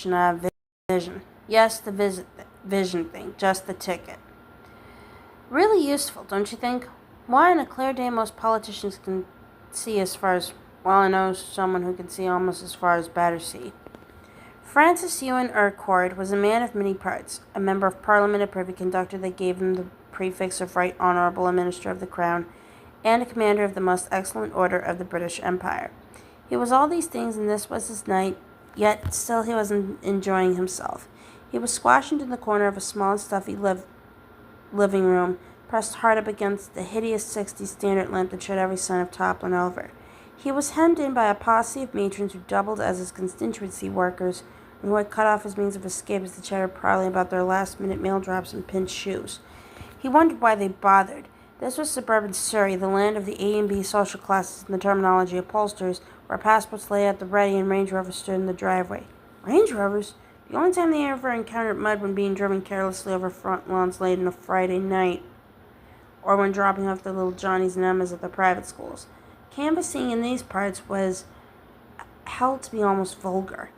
of vision. Yes, the vision thing, just the ticket. Really useful, don't you think? Why on a clear day most politicians can see as far as, well, I know someone who can see almost as far as Battersea. Francis Ewan Urquhart was a man of many parts, a member of Parliament, a privy conductor that gave him the prefix of Right Honourable, a minister of the Crown, and a commander of the most excellent order of the British Empire. He was all these things, and this was his night, yet still he wasn't enjoying himself. He was squashed into the corner of a small and stuffy living room, pressed hard up against the hideous 60s standard lamp that showed every sign of toppling over. He was hemmed in by a posse of matrons who doubled as his constituency workers, and who had cut off his means of escape as they chattered proudly about their last-minute mail drops and pinched shoes. He wondered why they bothered. This was suburban Surrey, the land of the A and B social classes in the terminology of pollsters, where passports lay at the ready and Range Rovers stood in the driveway. Range Rovers? The only time they ever encountered mud when being driven carelessly over front lawns late on a Friday night, or when dropping off their little Johnnies and Emmas at the private schools. Canvassing in these parts was held to be almost vulgar.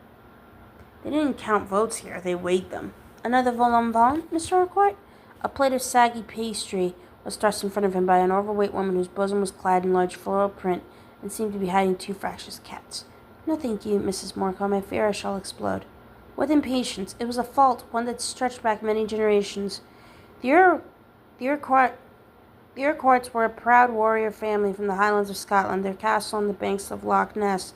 They didn't count votes here, they weighed them. Another vol en vent, Mr. Urquhart? A plate of saggy pastry was thrust in front of him by an overweight woman whose bosom was clad in large floral print and seemed to be hiding two fractious cats. No, thank you, Mrs. Morecombe. I fear I shall explode. With impatience, it was a fault, one that stretched back many generations. The Urquharts were a proud warrior family from the Highlands of Scotland, their castle on the banks of Loch Ness.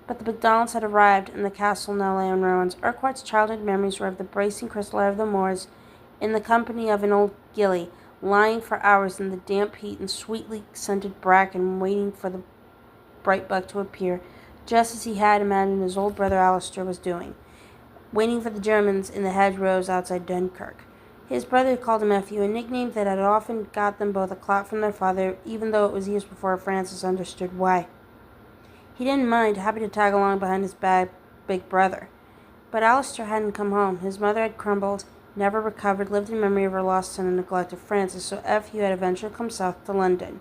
But the MacDonalds had arrived, and the castle now lay in ruins. Urquhart's childhood memories were of the bracing crystal air of the moors, in the company of an old gillie, lying for hours in the damp heat and sweetly scented bracken, waiting for the bright buck to appear, just as he had imagined his old brother Alistair was doing, waiting for the Germans in the hedgerows outside Dunkirk. His brother called him F.U., a nickname that had often got them both a clout from their father, even though it was years before Francis understood why. He didn't mind, happy to tag along behind his big brother. But Alistair hadn't come home. His mother had crumbled, never recovered, lived in memory of her lost son and neglected Francis, so F.U. had eventually come south to London,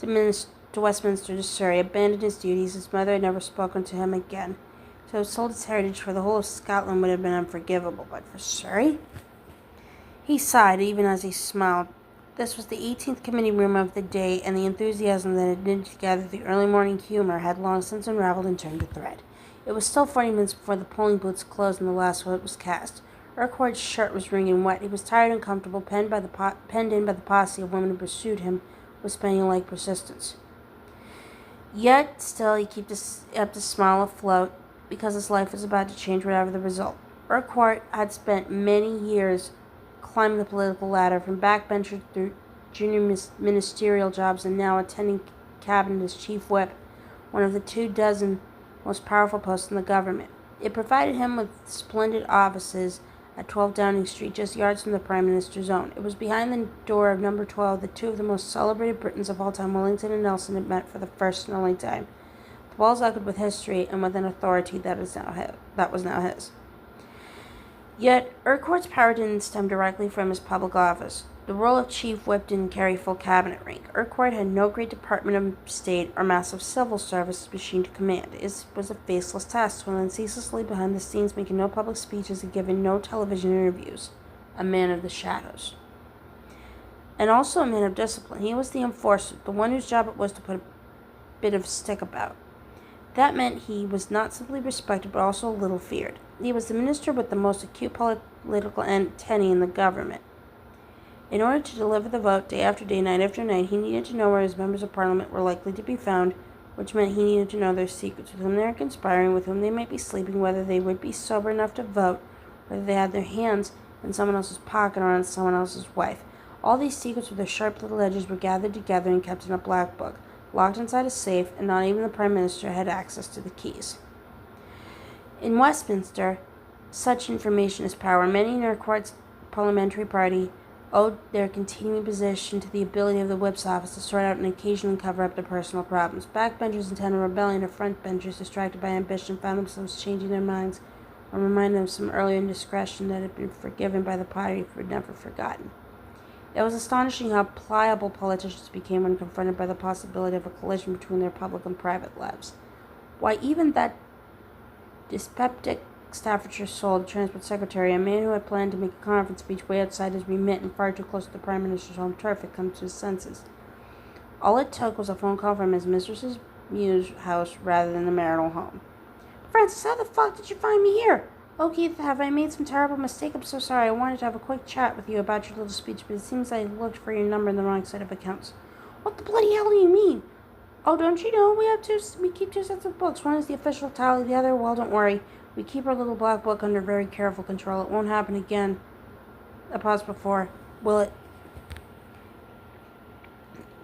to Westminster, to Surrey, abandoned his duties. His mother had never spoken to him again. To have sold his heritage for the whole of Scotland would have been unforgivable, but for Surrey? He sighed, even as he smiled. This was the 18th committee room of the day, and the enthusiasm that had knitted together the early morning humor had long since unraveled and turned to thread. It was still 40 minutes before the polling booths closed and the last vote was cast. Urquhart's shirt was wringing wet. He was tired and uncomfortable, penned in by the posse of women who pursued him with spaniel-like persistence. Yet still he kept his smile afloat, because his life was about to change whatever the result. Urquhart had spent many years climbing the political ladder, from backbencher through junior ministerial jobs, and now attending cabinet as chief whip, one of the 24 most powerful posts in the government. It provided him with splendid offices at 12 Downing Street, just yards from the Prime Minister's own. It was behind the door of number 12 that two of the most celebrated Britons of all time, Wellington and Nelson, had met for the first and only time. The walls echoed with history and with an authority that was now his. Yet Urquhart's power didn't stem directly from his public office. The role of chief whip didn't carry full cabinet rank. Urquhart had no great department of state or massive civil service machine to command. It was a faceless task, swirling ceaselessly behind the scenes, making no public speeches and giving no television interviews. A man of the shadows. And also a man of discipline. He was the enforcer, the one whose job it was to put a bit of stick about. That meant he was not simply respected, but also a little feared. He was the minister with the most acute political antennae in the government. In order to deliver the vote day after day, night after night, he needed to know where his members of Parliament were likely to be found, which meant he needed to know their secrets, with whom they were conspiring, with whom they might be sleeping, whether they would be sober enough to vote, whether they had their hands in someone else's pocket or on someone else's wife. All these secrets with their sharp little edges were gathered together and kept in a black book, locked inside a safe, and not even the Prime Minister had access to the keys. In Westminster, such information is power. Many in Urquhart's parliamentary party owed their continuing position to the ability of the whip's office to sort out and occasionally cover up their personal problems. Backbenchers intent on rebellion, or frontbenchers distracted by ambition, found themselves changing their minds or reminded them of some earlier indiscretion that had been forgiven by the party but never forgotten. It was astonishing how pliable politicians became when confronted by the possibility of a collision between their public and private lives. Why, even that dyspeptic Staffordshire Soul, the transport secretary, a man who had planned to make a conference speech way outside his remit and far too close to the Prime Minister's home turf, had come to his senses. All it took was a phone call from his mistress's Muse house rather than the marital home. Francis, how the fuck did you find me here? Oh, Keith, have I made some terrible mistake? I'm so sorry. I wanted to have a quick chat with you about your little speech, but it seems I looked for your number in the wrong set of accounts. What the bloody hell do you mean? Oh, don't you know? We keep two sets of books. One is the official tally, the other, well, don't worry. We keep our little black book under very careful control. It won't happen again. A pause before. Will it?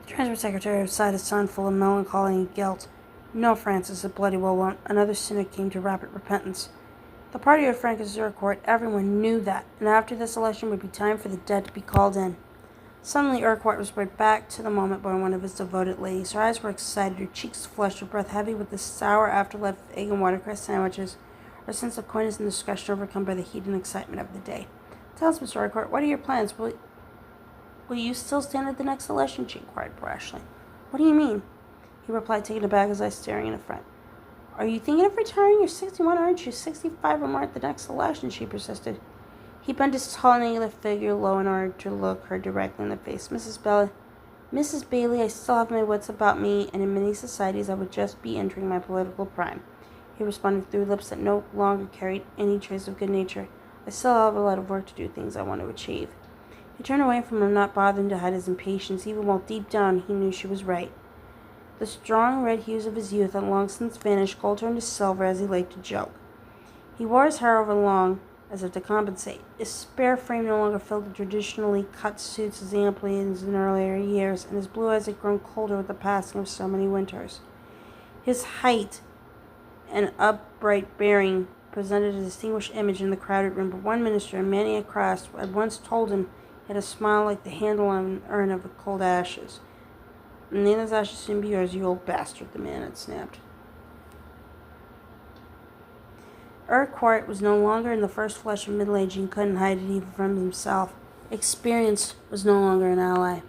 The transport secretary sighed a sigh full of melancholy and guilt. No, Francis, it bloody well won't. Another sinner came to rapid repentance. The party of Francis Urquhart, everyone knew that, and after this election would be time for the dead to be called in. Suddenly Urquhart was brought back to the moment by one of his devoted ladies. Her eyes were excited, her cheeks flushed, her breath heavy with the sour afterlife of egg and watercress sandwiches, her sense of coyness and discretion overcome by the heat and excitement of the day. Tell us, Mr. Urquhart, what are your plans? Will you still stand at the next election? She inquired brashly. What do you mean? He replied, taken aback, his eyes staring in the front. Are you thinking of retiring? You're 61, aren't you? 65 or more at the next election, she persisted. He bent his tall and angular figure low in order to look her directly in the face. Mrs. Bailey, I still have my wits about me, and in many societies I would just be entering my political prime. He responded through lips that no longer carried any trace of good nature. I still have a lot of work to do, things I want to achieve. He turned away from her, not bothering to hide his impatience, even while deep down he knew she was right. The strong red hues of his youth had long since vanished, gold turned to silver as he liked to joke. He wore his hair over long, as if to compensate. His spare frame no longer filled the traditionally cut suits as amply as in earlier years, and his blue eyes had grown colder with the passing of so many winters. His height and upright bearing presented a distinguished image in the crowded room, but one minister, a man he had crossed, had once told him he had a smile like the handle on an urn of cold ashes. And then those ashes soon be yours, you old bastard, the man had snapped. Urquhart was no longer in the first flush of middle age and couldn't hide it even from himself. Experience was no longer an ally.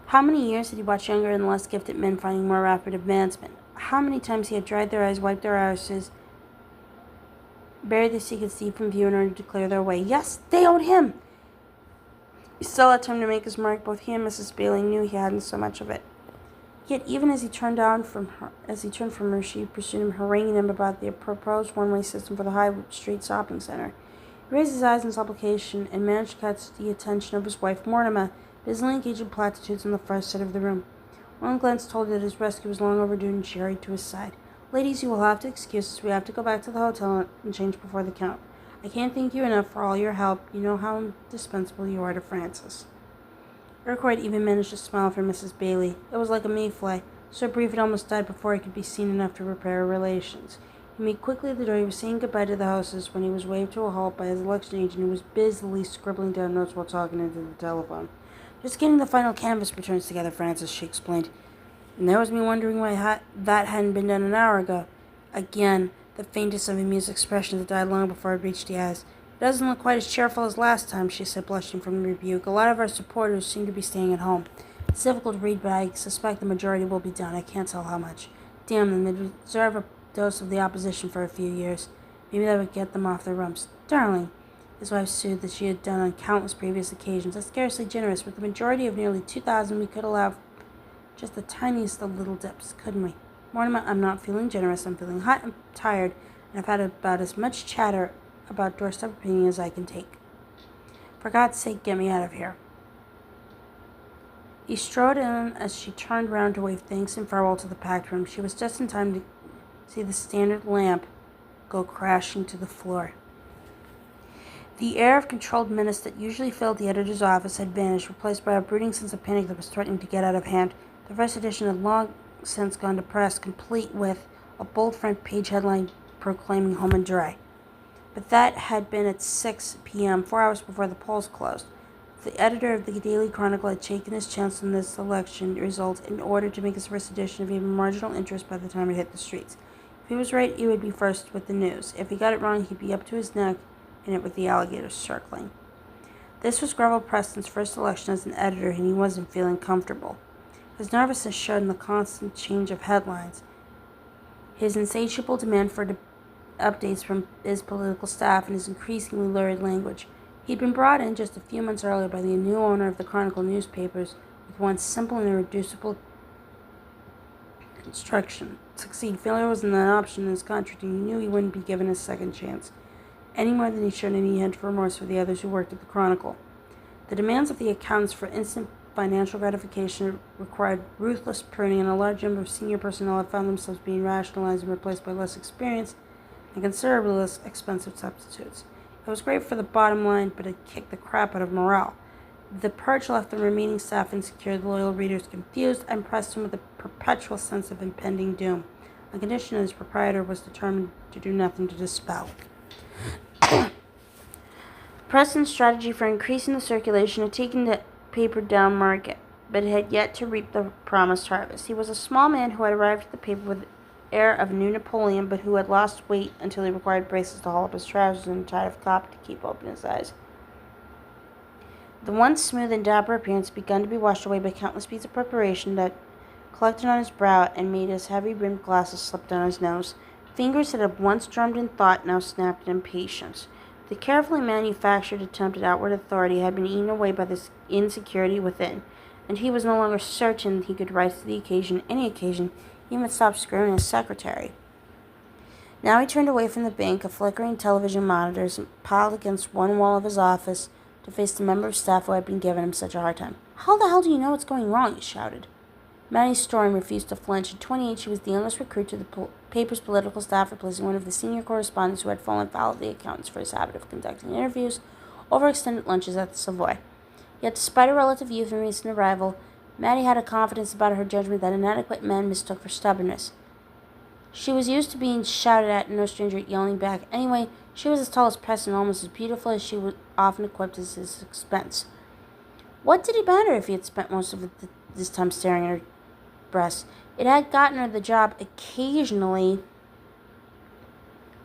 How many years had he watched younger and less gifted men finding more rapid advancement? How many times he had dried their eyes, wiped their asses, buried their secrets deep from view in order to clear their way. Yes, they owed him! He still had time to make his mark. Both he and Mrs. Bailey knew he hadn't so much of it. Yet even as he turned from her, she pursued him, haranguing him about the proposed one-way system for the High Street shopping center. He raised his eyes in supplication and managed to catch the attention of his wife, Mortimer, busily engaged in platitudes on the far side of the room. One glance told her that his rescue was long overdue, and she hurried to his side. Ladies, you will have to excuse us. We have to go back to the hotel and change before the count. I can't thank you enough for all your help. You know how indispensable you are to Francis. Urquhart even managed to smile for Mrs. Bailey. It was like a mayfly, so brief it almost died before it could be seen enough to repair relations. He made quickly at the door. He was saying goodbye to the hostess when he was waved to a halt by his election agent, who was busily scribbling down notes while talking into the telephone. Just getting the final canvas returns together, Francis, she explained. And there was me wondering why that hadn't been done an hour ago. Again, the faintest of amused expressions that died long before it reached the eyes. It doesn't look quite as cheerful as last time, she said, blushing from the rebuke. A lot of our supporters seem to be staying at home. It's difficult to read, but I suspect the majority will be down. I can't tell how much. Damn them, they deserve a dose of the opposition for a few years. Maybe that would get them off their rumps. Darling, his wife soothed, that she had done on countless previous occasions. That's scarcely generous. With the majority of nearly 2,000, we could allow just the tiniest of little dips, couldn't we? Mortimer, I'm not feeling generous. I'm feeling hot and tired, and I've had about as much chatter about doorstep opinion as I can take. For God's sake, get me out of here. He strode in as she turned round to wave thanks and farewell to the packed room. She was just in time to see the standard lamp go crashing to the floor. The air of controlled menace that usually filled the editor's office had vanished, replaced by a brooding sense of panic that was threatening to get out of hand. The first edition had long since gone to press, complete with a bold front page headline proclaiming home and dry. But that had been at 6 p.m., 4 hours before the polls closed. The editor of the Daily Chronicle had taken his chance on this election result in order to make his first edition of even marginal interest by the time it hit the streets. If he was right, he would be first with the news. If he got it wrong, he'd be up to his neck in it with the alligators circling. This was Greville Preston's first election as an editor, and he wasn't feeling comfortable. His nervousness showed in the constant change of headlines, his insatiable demand for updates from his political staff, and his increasingly lurid language. He'd been brought in just a few months earlier by the new owner of the Chronicle newspapers with one simple and irreducible instruction: succeed. Failure wasn't an option in his contract, and he knew he wouldn't be given a second chance, any more than he showed any hint of remorse for the others who worked at the Chronicle. The demands of the accountants for instant financial gratification required ruthless pruning, and a large number of senior personnel had found themselves being rationalized and replaced by less experienced and considerably less expensive substitutes. It was great for the bottom line, but it kicked the crap out of morale. The purge left the remaining staff insecure, the loyal readers confused, and Preston with a perpetual sense of impending doom, a condition that his proprietor was determined to do nothing to dispel. Preston's strategy for increasing the circulation had taken the paper down market, but had yet to reap the promised harvest. He was a small man who had arrived at the paper with the air of a new Napoleon, but who had lost weight until he required braces to haul up his trousers and a tie of copper to keep open his eyes. The once smooth and dapper appearance had begun to be washed away by countless beads of preparation that collected on his brow and made his heavy-brimmed glasses slip down his nose. Fingers that had once drummed in thought now snapped in impatience. The carefully manufactured attempt at outward authority had been eaten away by this insecurity within, and he was no longer certain that he could rise to the occasion, any occasion, even had stopped screwing his secretary. Now he turned away from the bank of flickering television monitors and piled against one wall of his office to face the member of staff who had been giving him such a hard time. "How the hell do you know what's going wrong?" he shouted. Maddie Storm refused to flinch. At 28, she was the youngest recruit to the paper's political staff, replacing one of the senior correspondents who had fallen foul of the accountants for his habit of conducting interviews over extended lunches at the Savoy. Yet, despite her relative youth and recent arrival, Maddie had a confidence about her judgment that inadequate men mistook for stubbornness. She was used to being shouted at, and no stranger at yelling back. Anyway, she was as tall as Preston, almost as beautiful as she was often equipped at his expense. What did it matter if he had spent most of this time staring at her breasts? It had gotten her the job, occasionally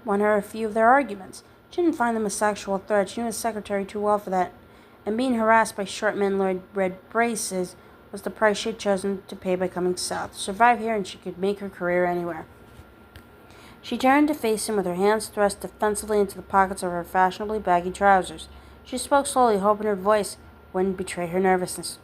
won her a few of their arguments. She didn't find them a sexual threat. She knew his secretary too well for that, and being harassed by short men in red braces was the price she had chosen to pay by coming south. Survive here, and she could make her career anywhere. She turned to face him with her hands thrust defensively into the pockets of her fashionably baggy trousers. She spoke slowly, hoping her voice wouldn't betray her nervousness.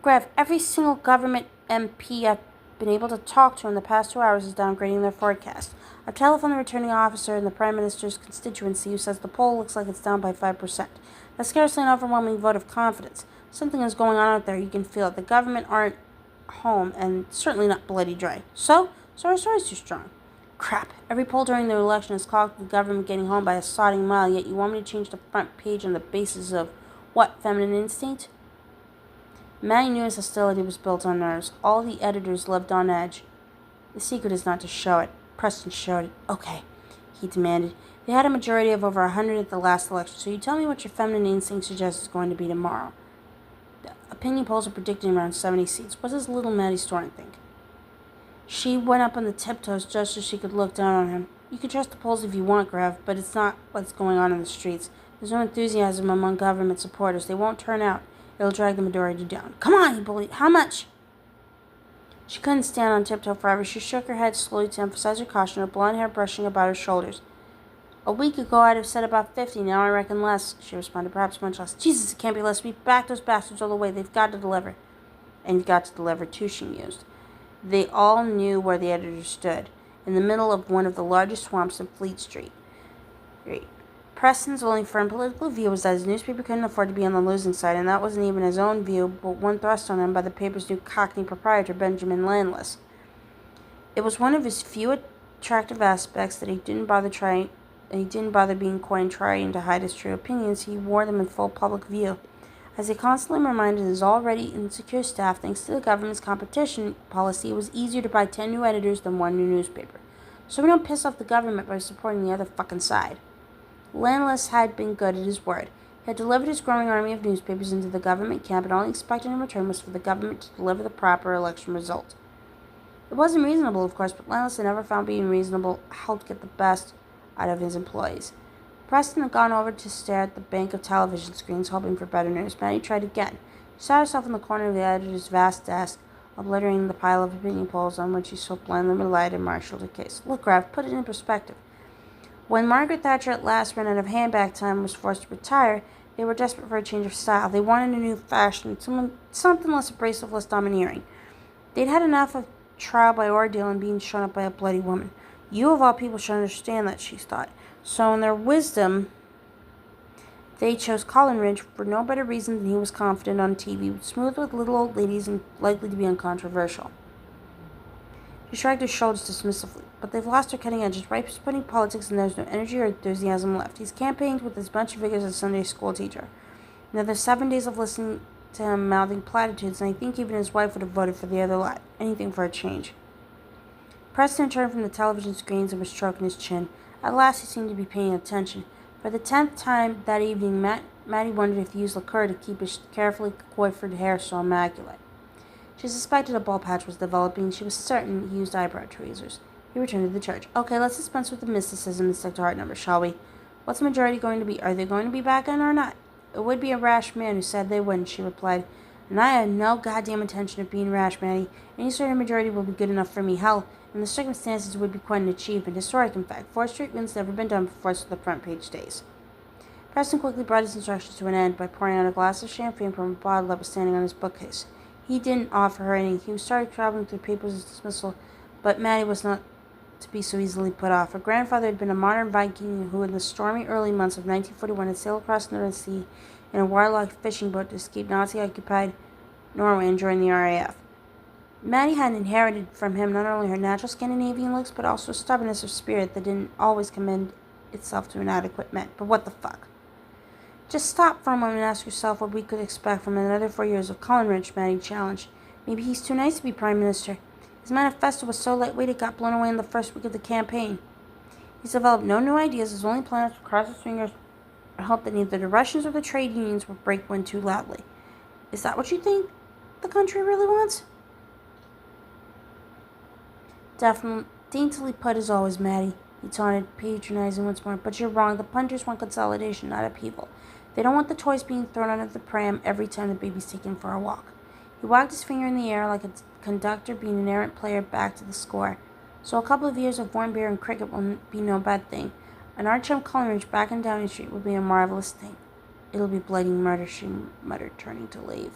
"Grav, every single government MP I've been able to talk to in the past 2 hours is downgrading their forecast. I've telephoned the returning officer in the Prime Minister's constituency who says the poll looks like it's down by 5%. That's scarcely an overwhelming vote of confidence. Something is going on out there. You can feel it. The government aren't home, and certainly not bloody dry. So our story's too strong." "Crap. Every poll during the election has called the government getting home by a sodding mile, yet you want me to change the front page on the basis of, what, feminine instinct?" Maddie knew his hostility was built on nerves. All the editors lived on edge. "The secret is not to show it." Preston showed it. "Okay," he demanded. "They had a majority of over 100 at the last election, so you tell me what your feminine instinct suggests is going to be tomorrow." "The opinion polls are predicting around 70 seats. What does little Maddie Storm think?" She went up on the tiptoes just so she could look down on him. "You can trust the polls if you want, Grav, but it's not what's going on in the streets. There's no enthusiasm among government supporters. They won't turn out. It'll drag the majority down." "Come on," he bullied. "How much?" She couldn't stand on tiptoe forever. She shook her head slowly to emphasize her caution, her blonde hair brushing about her shoulders. "A week ago I'd have said about 50. Now I reckon less," she responded, "perhaps much less." "Jesus, it can't be less. We back those bastards all the way. They've got to deliver." "And you've got to deliver too," she mused. They all knew where the editor stood, in the middle of one of the largest swamps in Fleet Street. Preston's only firm political view was that his newspaper couldn't afford to be on the losing side, and that wasn't even his own view, but one thrust on him by the paper's new Cockney proprietor, Benjamin Landless. It was one of his few attractive aspects that he didn't bother being coy and trying to hide his true opinions. He wore them in full public view. As he constantly reminded his already insecure staff, thanks to the government's competition policy, it was easier to buy 10 new editors than one new newspaper. So we don't piss off the government by supporting the other fucking side. Landless had been good at his word. He had delivered his growing army of newspapers into the government camp, and all he expected in return was for the government to deliver the proper election result. It wasn't reasonable, of course, but Landless had never found being reasonable helped get the best out of his employees. Preston had gone over to stare at the bank of television screens, hoping for better news. Maddie tried again. She sat herself in the corner of the editor's vast desk, obliterating the pile of opinion polls on which he so blindly relied and marshaled a case. Look, Ralph, put it in perspective. When Margaret Thatcher at last ran out of handbag time and was forced to retire, they were desperate for a change of style. They wanted a new fashion, something less abrasive, less domineering. They'd had enough of trial by ordeal and being shown up by a bloody woman. You, of all people, should understand that, she thought. So in their wisdom, they chose Coleridge for no better reason than he was confident on TV, smooth with little old ladies and likely to be uncontroversial. She shrugged her shoulders dismissively. But they've lost their cutting edges, ripe splitting politics, and there's no energy or enthusiasm left. He's campaigned with as much vigor as a Sunday school teacher. Another 7 days of listening to him mouthing platitudes, and I think even his wife would have voted for the other lot. Anything for a change. Preston turned from the television screens and was stroking his chin. At last he seemed to be paying attention. For the 10th time that evening, Mattie wondered if he used liqueur to keep his carefully coiffed hair so immaculate. She suspected a bald patch was developing, and she was certain he used eyebrow tweezers. He returned to the church. Okay, let's dispense with the mysticism and stick to heart numbers, shall we? What's the majority going to be? Are they going to be back in or not? It would be a rash man who said they wouldn't, she replied. And I had no goddamn intention of being rash, Mattie. Any sort of majority will be good enough for me. Hell, in the circumstances, it would be quite an achievement. Historic, in fact. 4th Street win's never been done before, so the front page stays. Preston quickly brought his instructions to an end by pouring out a glass of champagne from a bottle that was standing on his bookcase. He didn't offer her any. He started traveling through papers of dismissal, but Mattie was not to be so easily put off. Her grandfather had been a modern Viking who, in the stormy early months of 1941, had sailed across the North Sea in a waterlogged fishing boat to escape Nazi-occupied Norway and join the RAF. Mattie had inherited from him not only her natural Scandinavian looks, but also a stubbornness of spirit that didn't always commend itself to inadequate men. But what the fuck? Just stop for a moment and ask yourself what we could expect from another 4 years of Coleridge, Mattie challenged. Maybe he's too nice to be Prime Minister. His manifesto was so lightweight it got blown away in the first week of the campaign. He's developed no new ideas. His only plan is to cross his fingers and hope that neither the Russians or the trade unions will break wind too loudly. Is that what you think the country really wants? Daintily put as always, Mattie, he taunted, patronizing once more. But you're wrong. The punters want consolidation, not upheaval. They don't want the toys being thrown out of the pram every time the baby's taken for a walk. He wagged his finger in the air like a conductor being an errant player back to the score. So a couple of years of warm beer and cricket will be no bad thing. An Archum Coleridge back in Downing Street will be a marvelous thing. It'll be bloody murder, she muttered, turning to leave.